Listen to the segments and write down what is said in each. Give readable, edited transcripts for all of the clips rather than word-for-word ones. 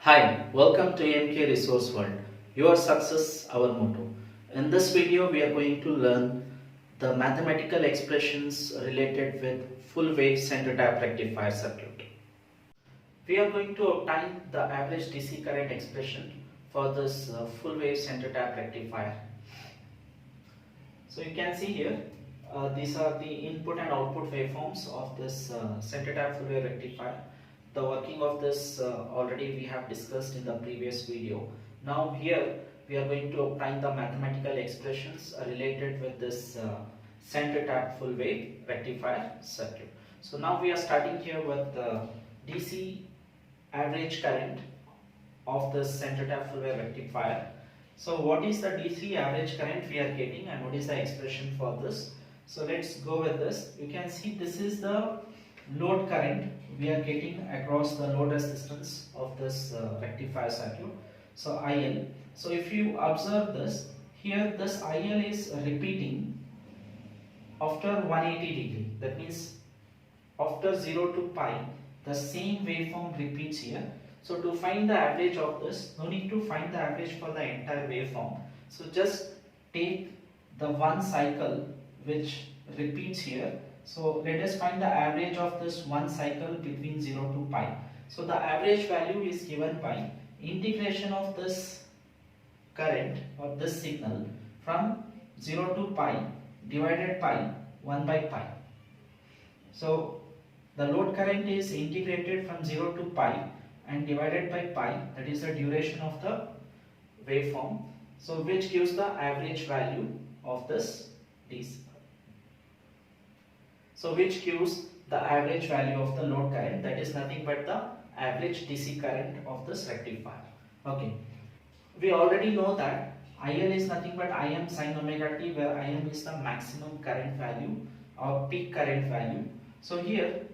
Hi, welcome to AMK Resource World. Your success, our motto. In this video, we are going to learn the mathematical expressions related with full wave center tap rectifier circuit. We are going to obtain the average DC current expression for this full wave center tap rectifier. So you can see here, these are the input and output waveforms of this center tap full wave rectifier. The working of this already we have discussed in the previous video. Now here we are going to obtain the mathematical expressions related with this center tap full wave rectifier circuit. So now we are starting here with the DC average current of the center tap full wave rectifier. So what is the DC average current we are getting and what is the expression for this? So let's go with this. You can see this is the load current we are getting across the load resistance of this rectifier circuit. So IL. So if you observe this, here this IL is repeating after 180 degree. That means after 0 to pi, the same waveform repeats here. So to find the average of this, no need to find the average for the entire waveform. So just take the one cycle which repeats here. So let us find the average of this one cycle between 0 to pi. So the average value is given by integration of this current or this signal from 0 to pi divided by 1 by pi. So the load current is integrated from 0 to pi and divided by pi, that is the duration of the waveform, so which gives the average value of this DC. So which gives the average value of the load current, that is nothing but the average DC current of this rectifier. Okay, we already know that IL is nothing but Im sin omega t, where Im is the maximum current value or peak current value. So here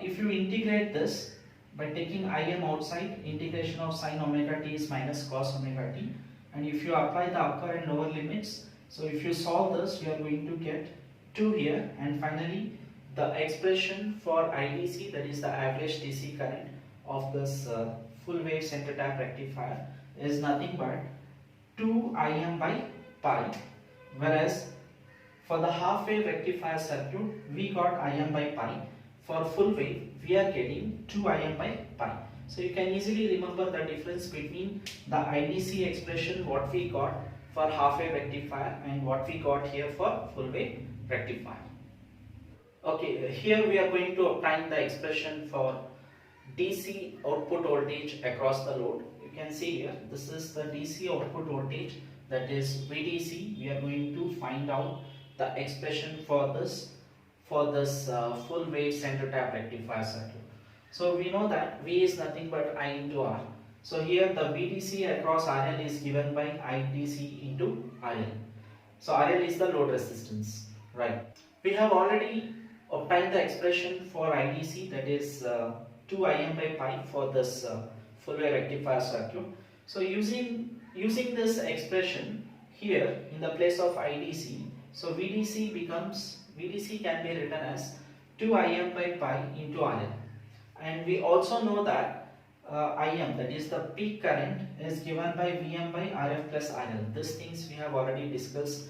if you integrate this by taking Im outside, integration of sin omega t is minus cos omega t, and if you apply the upper and lower limits, so if you solve this, you are going to get 2 here, and finally the expression for IDC, that is the average DC current of this full wave center tap rectifier, is nothing but 2 Im by pi, whereas for the half wave rectifier circuit we got Im by pi. For full wave we are getting 2 Im by pi. So you can easily remember the difference between the IDC expression what we got for half wave rectifier and what we got here for full wave rectifier. Okay, here we are going to obtain the expression for DC output voltage across the load. You can see here, this is the DC output voltage, that is VDC. We are going to find out the expression for this full wave center tap rectifier circuit. So we know that V is nothing but I into R. So here the VDC across RL is given by IDC into RL. So RL is the load resistance, right? We have already obtained the expression for IDC, that is 2 Im by pi for this full wave rectifier circuit. So using this expression here in the place of IDC, so VDC can be written as 2 Im by pi into RL, and we also know that Im, that is the peak current, is given by Vm by Rf plus RL. These things we have already discussed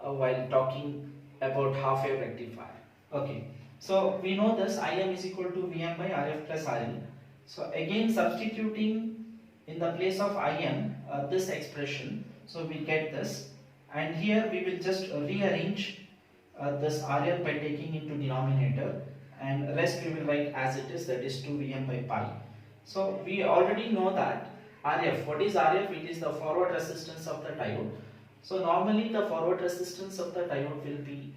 while talking about half wave rectifier. Okay, so we know this Im is equal to Vm by Rf plus RL. So again substituting in the place of Im this expression, so we get this, and here we will just rearrange this RL by taking into denominator, and rest we will write as it is, that is 2 Vm by pi. So we already know that Rf, what is Rf? It is the forward resistance of the diode. So normally the forward resistance of the diode will be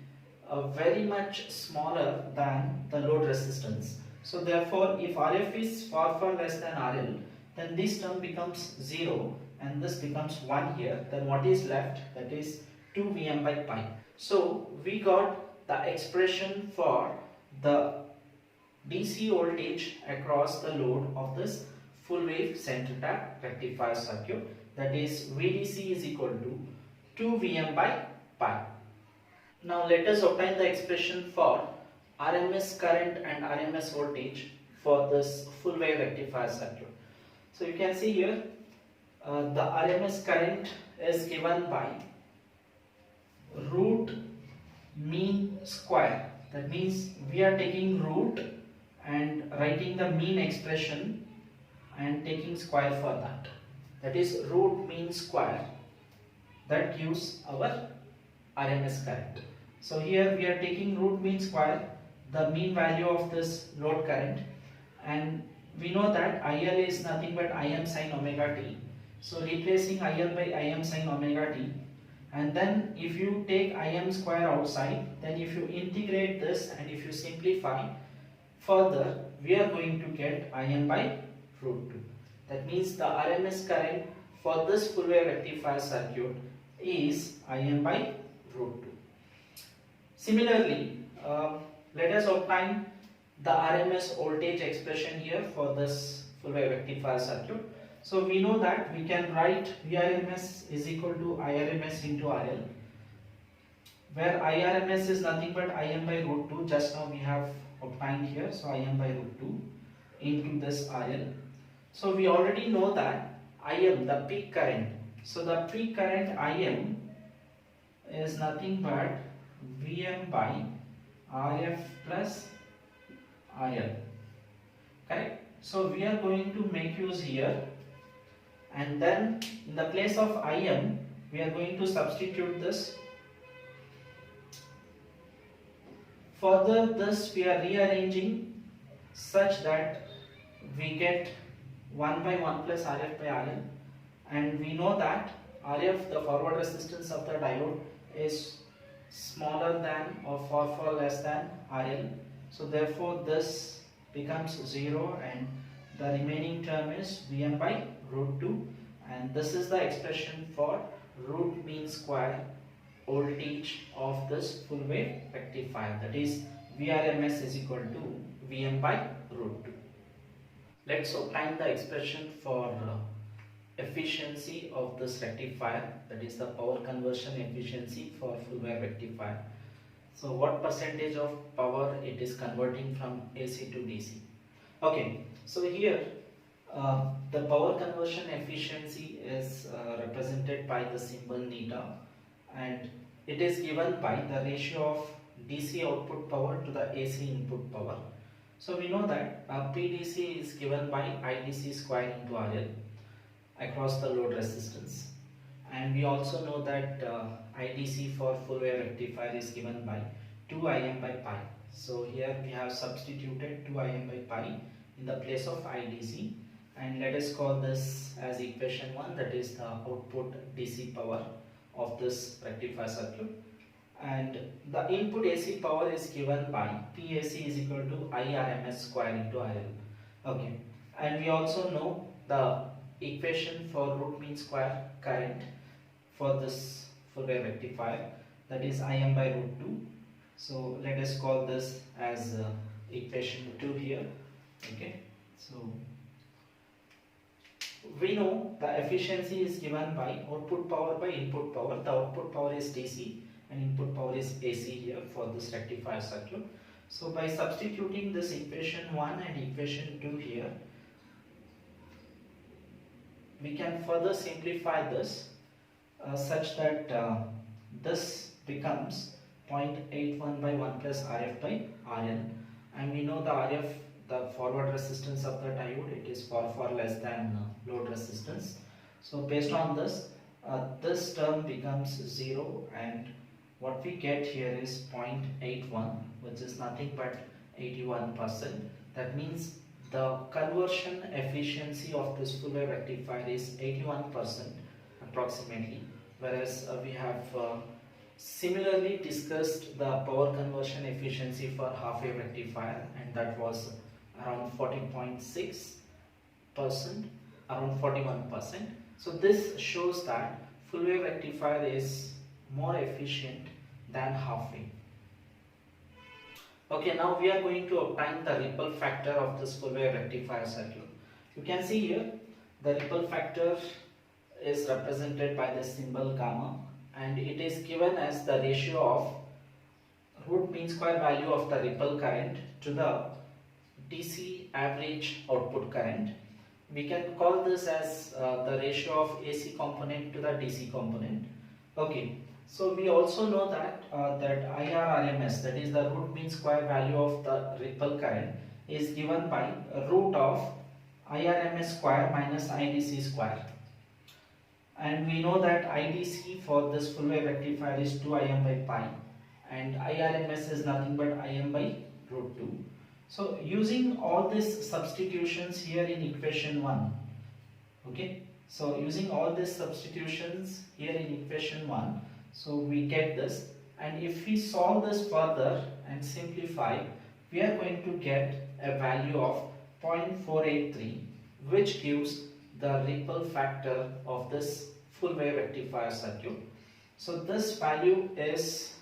very much smaller than the load resistance. So therefore if Rf is far less than RL, then this term becomes 0 and this becomes 1 here. Then what is left? That is 2 Vm by pi. So we got the expression for the DC voltage across the load of this full wave center tap rectifier circuit, that is VDC is equal to 2 Vm by pi. Now let us obtain the expression for RMS current and RMS voltage for this full wave rectifier circuit. So you can see here the RMS current is given by root mean square. That means we are taking root and writing the mean expression and taking square for that. That is root mean square. That gives our RMS current. So here we are taking root mean square, the mean value of this load current, and we know that IL is nothing but Im sin omega t. So replacing IL by Im sin omega t, and then if you take Im square outside, then if you integrate this and if you simplify further, we are going to get Im by root 2. That means the RMS current for this full wave rectifier circuit is Im by root 2. Similarly, let us obtain the RMS voltage expression here for this full wave rectifier circuit. So we know that we can write Vrms is equal to Irms into RL, where Irms is nothing but Im by root 2. Just now we have obtained here, so Im by root 2 into this RL. So we already know that Im, the peak current. So the peak current Im is nothing but Vm by Rf plus IL. Correct? So we are going to make use here, and then in the place of Im we are going to substitute this. Further, this we are rearranging such that we get 1 by 1 plus Rf by RL, and we know that Rf, the forward resistance of the diode, is smaller than or far less than RL. So therefore this becomes 0, and the remaining term is Vm by root 2, and this is the expression for root mean square voltage of this full wave rectifier. That is Vrms is equal to Vm by root 2. Let's obtain the expression for efficiency of this rectifier, that is the power conversion efficiency for full wave rectifier. So what percentage of power it is converting from AC to DC. Okay, so here the power conversion efficiency is represented by the symbol neta, and it is given by the ratio of DC output power to the AC input power. So we know that PDC is given by IDC square into RL across the load resistance, and we also know that IDC for full wave rectifier is given by 2Im by pi. So here we have substituted 2Im by pi in the place of IDC, and let us call this as equation 1, that is the output DC power of this rectifier circuit, and the input AC power is given by PAC is equal to IRMS square into RL. Okay, and we also know the equation for root mean square current for this full wave rectifier, that is Im by root 2. So let us call this as equation 2 here. Okay, so we know the efficiency is given by output power by input power. The output power is DC and input power is AC here for this rectifier circuit. So by substituting this equation 1 and equation 2 here, we can further simplify this such that this becomes 0.81 by 1 plus Rf by Rn, and we know the Rf, the forward resistance of the diode, it is far less than load resistance. So based on this, this term becomes 0, and what we get here is 0.81, which is nothing but 81%. That means the conversion efficiency of this full wave rectifier is 81% approximately, whereas we have similarly discussed the power conversion efficiency for half wave rectifier, and that was around 40.6%, around 41%. So this shows that full wave rectifier is more efficient than half wave. Okay, now we are going to obtain the ripple factor of this full wave rectifier circuit. You can see here the ripple factor is represented by the symbol gamma, and it is given as the ratio of root mean square value of the ripple current to the DC average output current, we can call this as the ratio of AC component to the DC component. Okay, so we also know that that IRRMS, that is the root mean square value of the ripple current, is given by root of IRMS square minus IDC square. And we know that IDC for this full wave rectifier is 2Im by pi, and IRMS is nothing but Im by root 2. So using all these substitutions here in equation 1, okay, so using all these substitutions here in equation 1, so we get this, and if we solve this further and simplify, we are going to get a value of 0.483, which gives the ripple factor of this full wave rectifier circuit. So this value is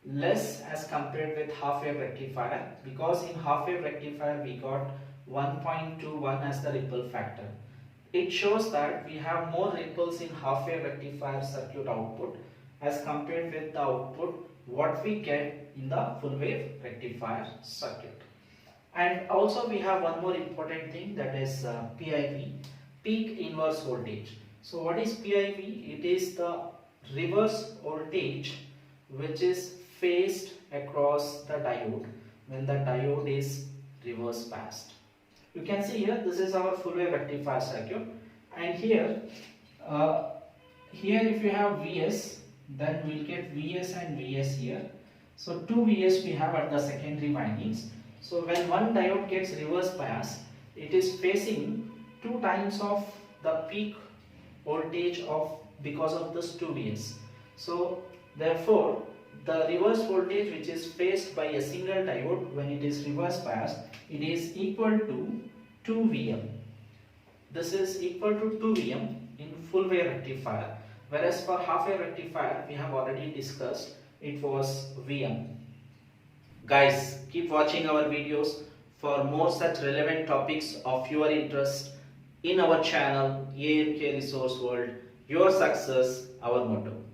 less as compared with half wave rectifier, because in half wave rectifier we got 1.21 as the ripple factor. It shows that we have more ripples in half wave rectifier circuit output as compared with the output what we get in the full wave rectifier circuit. And also we have one more important thing, that is PIV, peak inverse voltage. So what is PIV? It is the reverse voltage which is phased across the diode when the diode is reverse passed. You can see here, this is our full wave rectifier circuit, and here if you have Vs, then we'll get Vs and Vs here. So 2 Vs we have at the secondary windings. So when one diode gets reverse bias, it is facing 2 times of the peak voltage of because of this 2 Vs. So therefore the reverse voltage which is faced by a single diode when it is reverse biased, it is equal to 2 Vm. This is equal to 2 Vm in full wave rectifier, whereas for half wave rectifier we have already discussed it was Vm. Guys, keep watching our videos for more such relevant topics of your interest in our channel AMK Resource World. Your success, our motto.